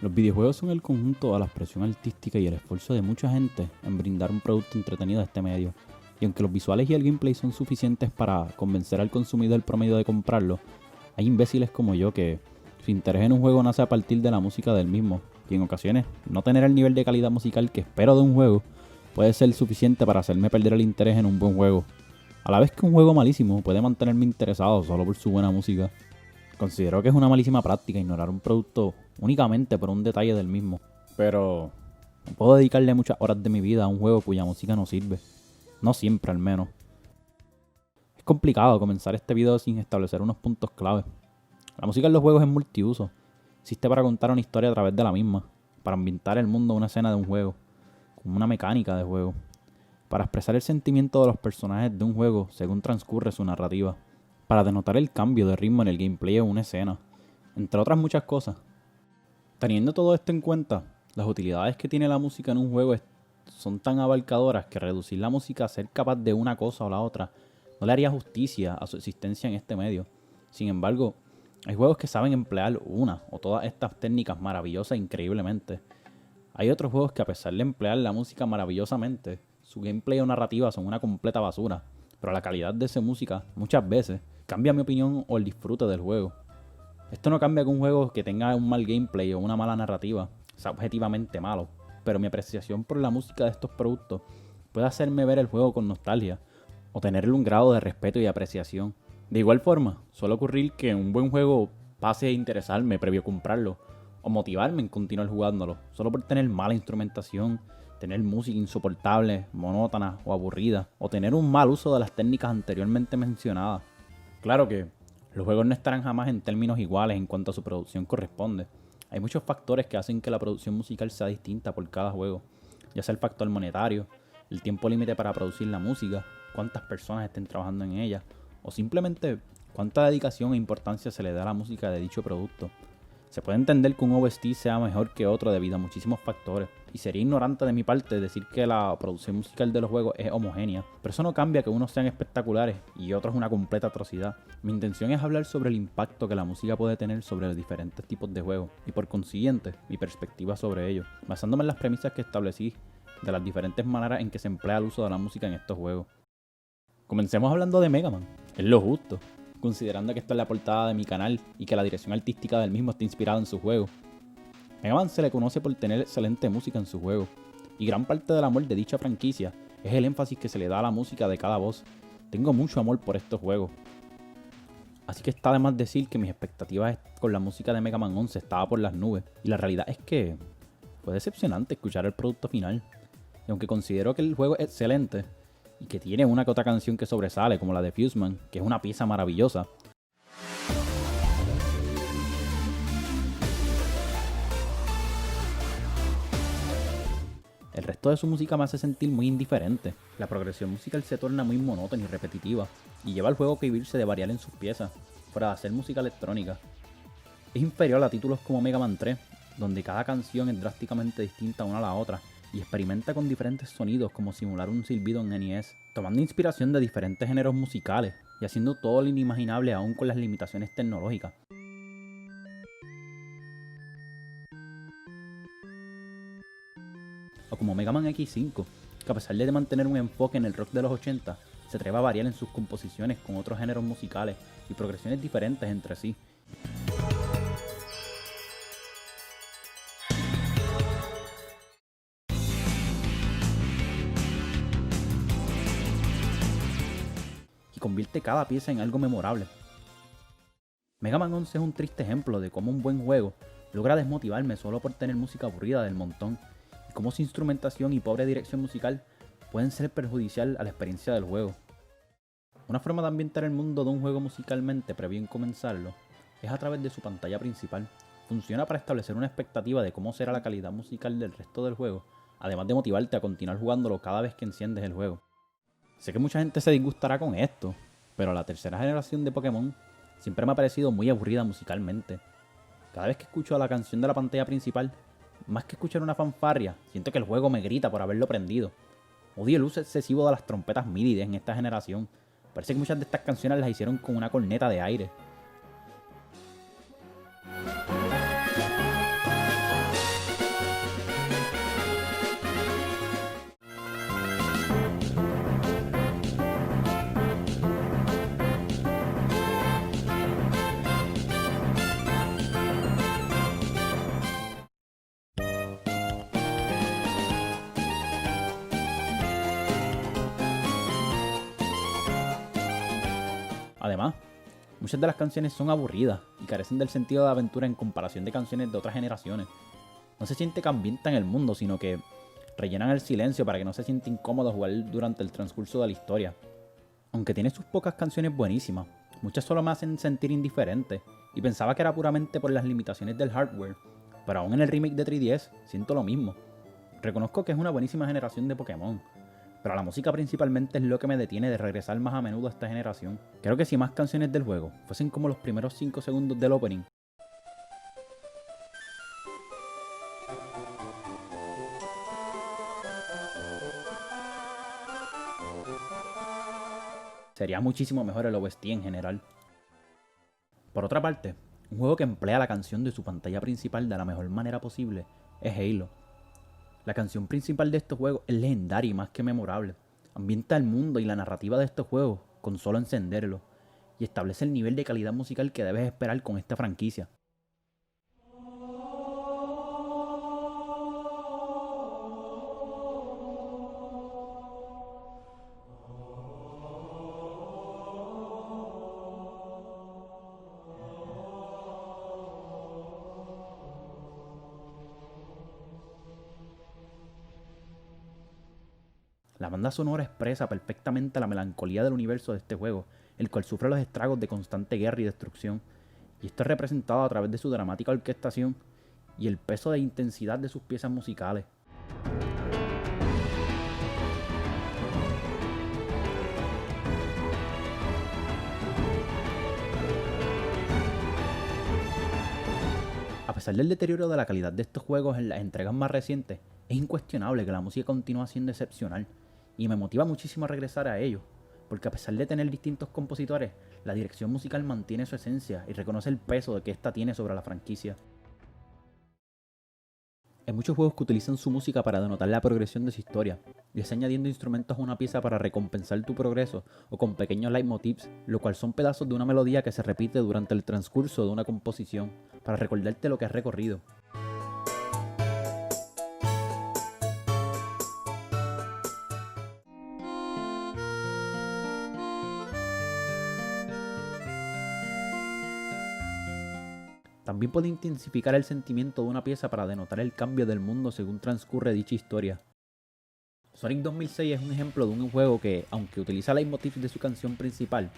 Los videojuegos son el conjunto de la expresión artística y el esfuerzo de mucha gente en brindar un producto entretenido a este medio. Y aunque los visuales y el gameplay son suficientes para convencer al consumidor promedio de comprarlo, hay imbéciles como yo que su interés en un juego nace a partir de la música del mismo, y en ocasiones no tener el nivel de calidad musical que espero de un juego puede ser suficiente para hacerme perder el interés en un buen juego. A la vez que un juego malísimo puede mantenerme interesado solo por su buena música. Considero que es una malísima práctica ignorar un producto únicamente por un detalle del mismo. Pero no puedo dedicarle muchas horas de mi vida a un juego cuya música no sirve. No siempre al menos. Es complicado comenzar este video sin establecer unos puntos clave. La música en los juegos es multiuso. Existe para contar una historia a través de la misma, para ambientar el mundo a una escena de un juego, como una mecánica de juego, para expresar el sentimiento de los personajes de un juego según transcurre su narrativa, para denotar el cambio de ritmo en el gameplay de una escena, entre otras muchas cosas. Teniendo todo esto en cuenta, las utilidades que tiene la música en un juego son tan abarcadoras que reducir la música a ser capaz de una cosa o la otra no le haría justicia a su existencia en este medio. Sin embargo, hay juegos que saben emplear una o todas estas técnicas maravillosas e increíblemente. Hay otros juegos que a pesar de emplear la música maravillosamente, su gameplay o narrativa son una completa basura, pero la calidad de esa música muchas veces cambia mi opinión o el disfrute del juego. Esto no cambia que un juego que tenga un mal gameplay o una mala narrativa sea objetivamente malo, pero mi apreciación por la música de estos productos puede hacerme ver el juego con nostalgia o tenerle un grado de respeto y apreciación. De igual forma, suele ocurrir que un buen juego pase a interesarme previo a comprarlo o motivarme en continuar jugándolo, solo por tener mala instrumentación, tener música insoportable, monótona o aburrida, o tener un mal uso de las técnicas anteriormente mencionadas. Claro que los juegos no estarán jamás en términos iguales en cuanto a su producción corresponde. Hay muchos factores que hacen que la producción musical sea distinta por cada juego, ya sea el factor monetario, el tiempo límite para producir la música, cuántas personas estén trabajando en ella, o simplemente cuánta dedicación e importancia se le da a la música de dicho producto. Se puede entender que un OST sea mejor que otro debido a muchísimos factores, y sería ignorante de mi parte decir que la producción musical de los juegos es homogénea, pero eso no cambia que unos sean espectaculares y otros una completa atrocidad. Mi intención es hablar sobre el impacto que la música puede tener sobre los diferentes tipos de juegos, y por consiguiente, mi perspectiva sobre ellos, basándome en las premisas que establecí de las diferentes maneras en que se emplea el uso de la música en estos juegos. Comencemos hablando de Mega Man, es lo justo, considerando que esta es la portada de mi canal y que la dirección artística del mismo está inspirada en su juego. Mega Man se le conoce por tener excelente música en su juego, y gran parte del amor de dicha franquicia es el énfasis que se le da a la música de cada voz. Tengo mucho amor por estos juegos, así que está de más decir que mis expectativas con la música de Mega Man 11 estaba por las nubes, y la realidad es que fue decepcionante escuchar el producto final. Y aunque considero que el juego es excelente, y que tiene una que otra canción que sobresale, como la de Fuseman, que es una pieza maravillosa, el resto de su música me hace sentir muy indiferente. La progresión musical se torna muy monótona y repetitiva, y lleva al juego a cohibirse de variar en sus piezas, fuera de hacer música electrónica. Es inferior a títulos como Mega Man 3, donde cada canción es drásticamente distinta una a la otra, y experimenta con diferentes sonidos como simular un silbido en NES, tomando inspiración de diferentes géneros musicales, y haciendo todo lo inimaginable aún con las limitaciones tecnológicas. O como Mega Man X5, que a pesar de mantener un enfoque en el rock de los 80, se atreve a variar en sus composiciones con otros géneros musicales y progresiones diferentes entre sí. Y convierte cada pieza en algo memorable. Mega Man 11 es un triste ejemplo de cómo un buen juego logra desmotivarme solo por tener música aburrida del montón, y cómo su instrumentación y pobre dirección musical pueden ser perjudicial a la experiencia del juego. Una forma de ambientar el mundo de un juego musicalmente previo en comenzarlo es a través de su pantalla principal. Funciona para establecer una expectativa de cómo será la calidad musical del resto del juego, además de motivarte a continuar jugándolo cada vez que enciendes el juego. Sé que mucha gente se disgustará con esto, pero la tercera generación de Pokémon siempre me ha parecido muy aburrida musicalmente. Cada vez que escucho la canción de la pantalla principal, más que escuchar una fanfarria, siento que el juego me grita por haberlo prendido. Odio el uso excesivo de las trompetas MIDI en esta generación. Parece que muchas de estas canciones las hicieron con una corneta de aire. Además, muchas de las canciones son aburridas y carecen del sentido de aventura en comparación de canciones de otras generaciones. No se siente que ambientan el mundo, sino que rellenan el silencio para que no se sienta incómodo jugar durante el transcurso de la historia. Aunque tiene sus pocas canciones buenísimas, muchas solo me hacen sentir indiferente, y pensaba que era puramente por las limitaciones del hardware, pero aún en el remake de 3DS siento lo mismo. Reconozco que es una buenísima generación de Pokémon, pero la música principalmente es lo que me detiene de regresar más a menudo a esta generación. Creo que si más canciones del juego fuesen como los primeros 5 segundos del opening, sería muchísimo mejor el OST en general. Por otra parte, un juego que emplea la canción de su pantalla principal de la mejor manera posible es Halo. La canción principal de este juego es legendaria y más que memorable. Ambienta el mundo y la narrativa de este juego con solo encenderlo, y establece el nivel de calidad musical que debes esperar con esta franquicia. La banda sonora expresa perfectamente la melancolía del universo de este juego, el cual sufre los estragos de constante guerra y destrucción, y esto es representado a través de su dramática orquestación y el peso de intensidad de sus piezas musicales. A pesar del deterioro de la calidad de estos juegos en las entregas más recientes, es incuestionable que la música continúa siendo excepcional, y me motiva muchísimo a regresar a ello, porque a pesar de tener distintos compositores, la dirección musical mantiene su esencia y reconoce el peso de que ésta tiene sobre la franquicia. Hay muchos juegos que utilizan su música para denotar la progresión de su historia, ya sea añadiendo instrumentos a una pieza para recompensar tu progreso, o con pequeños leitmotivs, lo cual son pedazos de una melodía que se repite durante el transcurso de una composición, para recordarte lo que has recorrido. También puede intensificar el sentimiento de una pieza para denotar el cambio del mundo según transcurre dicha historia. Sonic 2006 es un ejemplo de un juego que, aunque utiliza leitmotivs de su canción principal,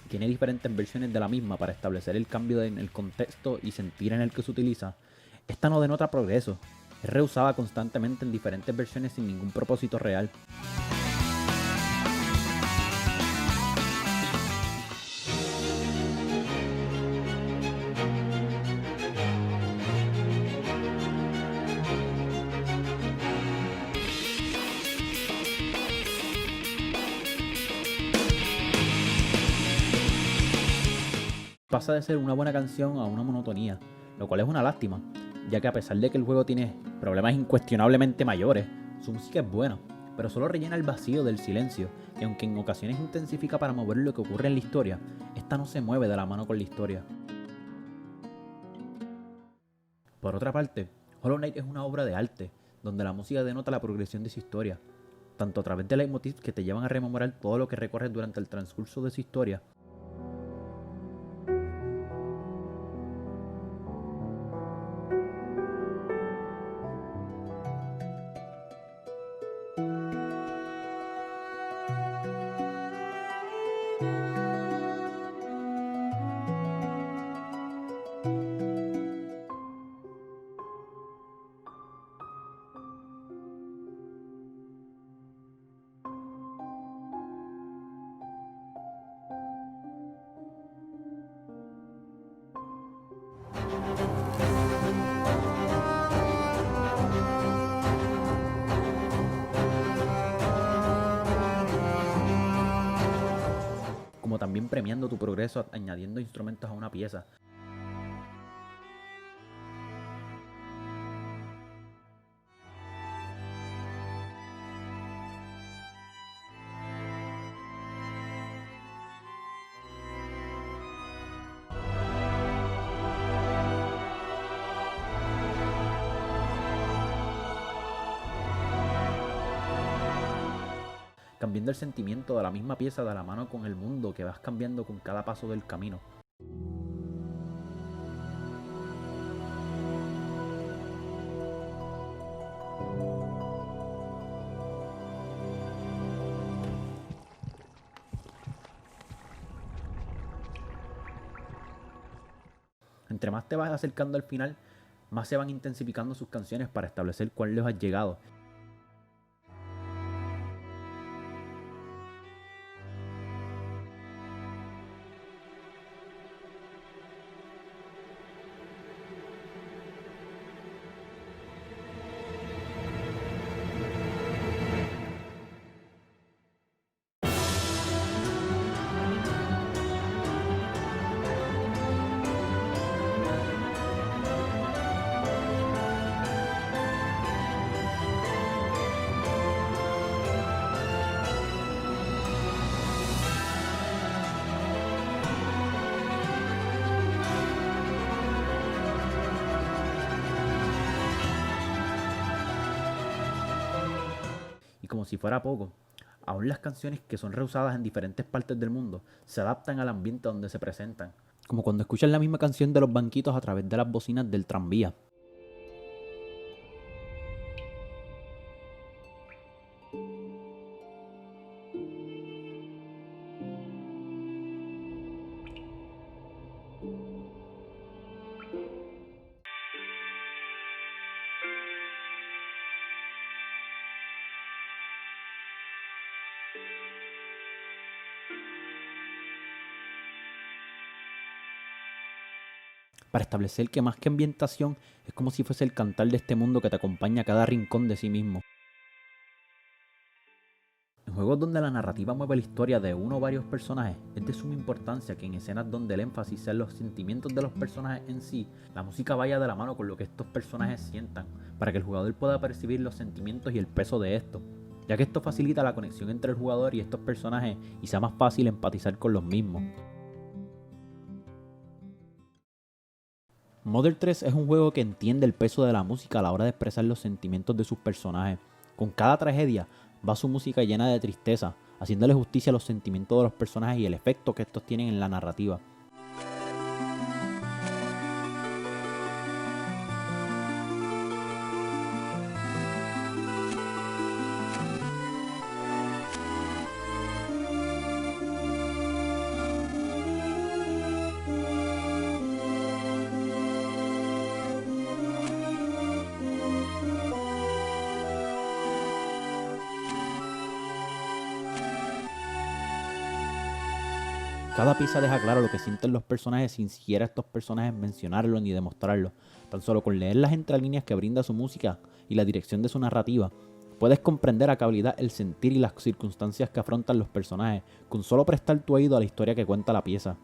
tiene diferentes versiones de la misma para establecer el cambio en el contexto y sentir en el que se utiliza. Esta no denota progreso, es reusada constantemente en diferentes versiones sin ningún propósito real. Pasa de ser una buena canción a una monotonía, lo cual es una lástima, ya que a pesar de que el juego tiene problemas incuestionablemente mayores, su música es buena, pero solo rellena el vacío del silencio, y aunque en ocasiones intensifica para mover lo que ocurre en la historia, esta no se mueve de la mano con la historia. Por otra parte, Hollow Knight es una obra de arte, donde la música denota la progresión de su historia, tanto a través de leitmotivs que te llevan a rememorar todo lo que recorres durante el transcurso de su historia, como también premiando tu progreso añadiendo instrumentos a una pieza. cambiando el sentimiento de la misma pieza de la mano con el mundo que vas cambiando con cada paso del camino. Entre más te vas acercando al final, más se van intensificando sus canciones para establecer cuán lejos has llegado. Y como si fuera poco, aún las canciones que son reusadas en diferentes partes del mundo se adaptan al ambiente donde se presentan. Como cuando escuchas la misma canción de los banquitos a través de las bocinas del tranvía. Para establecer que más que ambientación es como si fuese el cantar de este mundo que te acompaña a cada rincón de sí mismo. En juegos donde la narrativa mueve la historia de uno o varios personajes, es de suma importancia que en escenas donde el énfasis sea en los sentimientos de los personajes en sí, la música vaya de la mano con lo que estos personajes sientan, para que el jugador pueda percibir los sentimientos y el peso de esto, ya que esto facilita la conexión entre el jugador y estos personajes y sea más fácil empatizar con los mismos. Mother 3 es un juego que entiende el peso de la música a la hora de expresar los sentimientos de sus personajes. Con cada tragedia va su música llena de tristeza, haciéndole justicia a los sentimientos de los personajes y el efecto que estos tienen en la narrativa. Cada pieza deja claro lo que sienten los personajes sin siquiera estos personajes mencionarlo ni demostrarlo. Tan solo con leer las entrelíneas que brinda su música y la dirección de su narrativa, puedes comprender a cabalidad el sentir y las circunstancias que afrontan los personajes, con solo prestar tu oído a la historia que cuenta la pieza.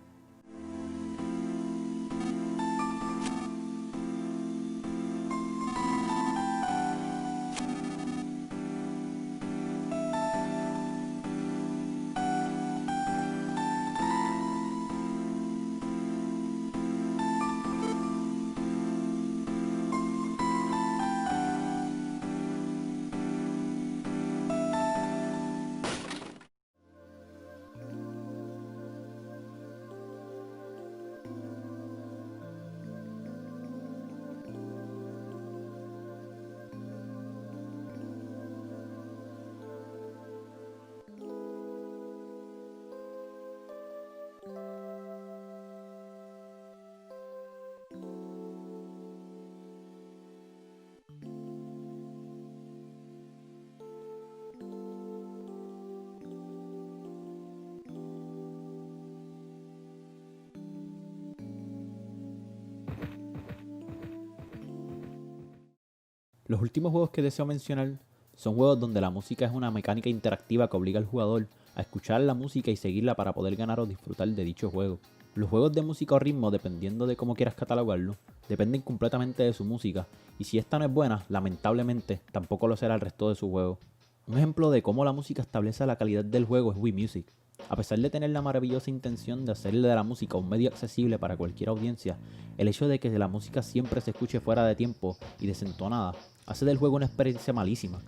Los últimos juegos que deseo mencionar son juegos donde la música es una mecánica interactiva que obliga al jugador a escuchar la música y seguirla para poder ganar o disfrutar de dicho juego. Los juegos de música o ritmo, dependiendo de cómo quieras catalogarlo, dependen completamente de su música, y si esta no es buena, lamentablemente, tampoco lo será el resto de su juego. Un ejemplo de cómo la música establece la calidad del juego es Wii Music. A pesar de tener la maravillosa intención de hacerle de la música un medio accesible para cualquier audiencia, el hecho de que la música siempre se escuche fuera de tiempo y desentonada hace del juego una experiencia malísima.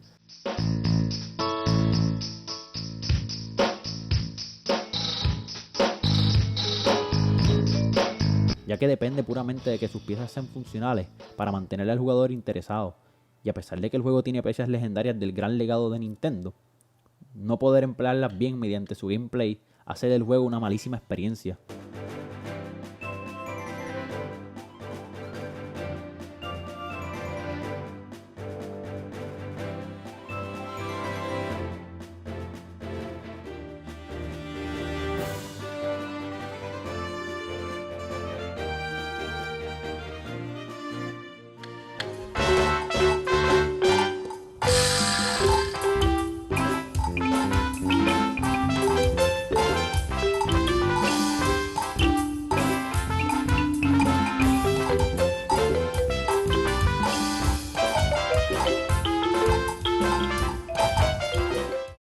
ya que depende puramente de que sus piezas sean funcionales para mantener al jugador interesado. Y a pesar de que el juego tiene piezas legendarias del gran legado de Nintendo, no poder emplearlas bien mediante su gameplay hace del juego una malísima experiencia.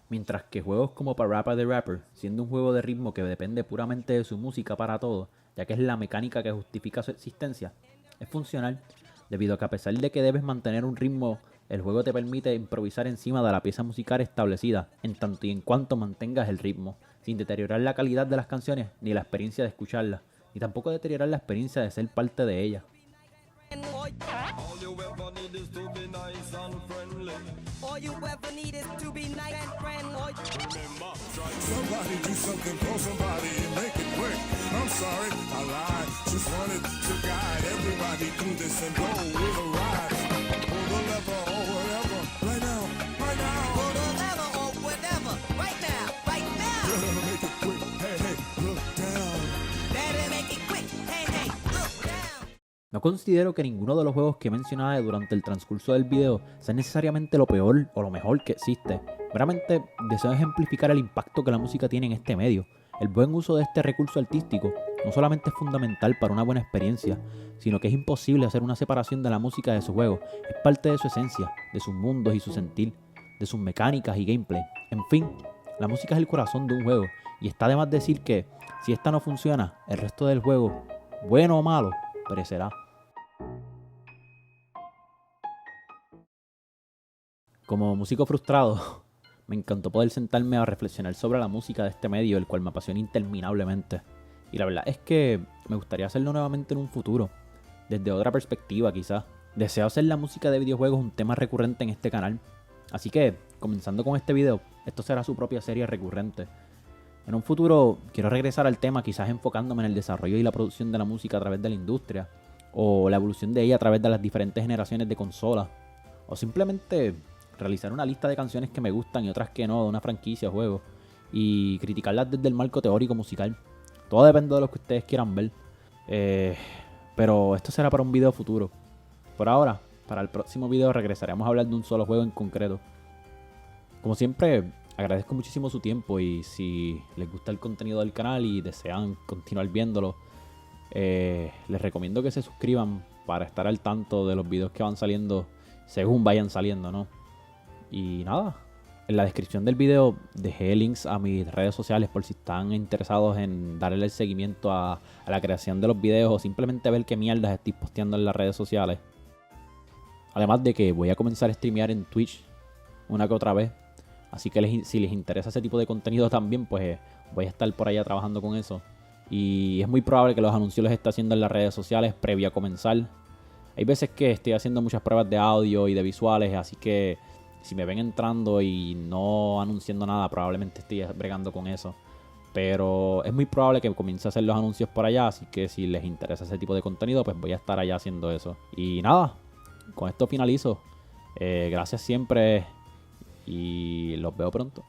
Mientras que juegos como Parappa the Rapper, siendo un juego de ritmo que depende puramente de su música para todo, ya que es la mecánica que justifica su existencia, es funcional, debido a que a pesar de que debes mantener un ritmo, el juego te permite improvisar encima de la pieza musical establecida, en tanto y en cuanto mantengas el ritmo, sin deteriorar la calidad de las canciones ni la experiencia de escucharlas, ni tampoco deteriorar la experiencia de ser parte de ellas. All you ever need is to be nice and friendly. All you ever need is to be nice and friendly. Remember, try Somebody do something, call somebody and make it quick. I'm sorry, I lied. Just wanted to guide everybody through this and go with a ride. Pull the lever or whatever. Right now, right now. Pull the lever or whatever. Right now, right now. Make it quick. Hey, hey, look down. Better make it quick. Hey, hey, look down. No considero que ninguno de los juegos que mencioné durante el transcurso del video sea necesariamente lo peor o lo mejor que existe. Meramente deseo ejemplificar el impacto que la música tiene en este medio. El buen uso de este recurso artístico no solamente es fundamental para una buena experiencia, sino que es imposible hacer una separación de la música de su juego. Es parte de su esencia, de sus mundos y su sentir, de sus mecánicas y gameplay. En fin, la música es el corazón de un juego y está de más decir que si esta no funciona, el resto del juego, bueno o malo, perecerá. Como músico frustrado, me encantó poder sentarme a reflexionar sobre la música de este medio, el cual me apasiona interminablemente. Y la verdad es que me gustaría hacerlo nuevamente en un futuro, desde otra perspectiva quizás. Deseo hacer la música de videojuegos un tema recurrente en este canal. Así que, comenzando con este video, esto será su propia serie recurrente. En un futuro quiero regresar al tema quizás enfocándome en el desarrollo y la producción de la música a través de la industria, o la evolución de ella a través de las diferentes generaciones de consolas, o simplemente realizar una lista de canciones que me gustan y otras que no, de una franquicia o juego, y criticarlas desde el marco teórico musical. Todo depende de lo que ustedes quieran ver, pero esto será para un video futuro. Por ahora, para el próximo video regresaremos a hablar de un solo juego en concreto. Como siempre, agradezco muchísimo su tiempo y si les gusta el contenido del canal y desean continuar viéndolo, les recomiendo que se suscriban para estar al tanto de los videos que van saliendo según vayan saliendo, ¿no? Y nada, en la descripción del video dejé links a mis redes sociales por si están interesados en darle el seguimiento a la creación de los videos o simplemente ver qué mierdas estoy posteando en las redes sociales. Además de que voy a comenzar a streamear en Twitch una que otra vez. Así que si les interesa ese tipo de contenido también, pues voy a estar por allá trabajando con eso. Y es muy probable que los anuncios los esté haciendo en las redes sociales previo a comenzar. Hay veces que estoy haciendo muchas pruebas de audio y de visuales, así que si me ven entrando y no anunciando nada, probablemente estoy bregando con eso. Pero es muy probable que comience a hacer los anuncios por allá, así que si les interesa ese tipo de contenido, pues voy a estar allá haciendo eso. Y nada, con esto finalizo. Gracias siempre y los veo pronto.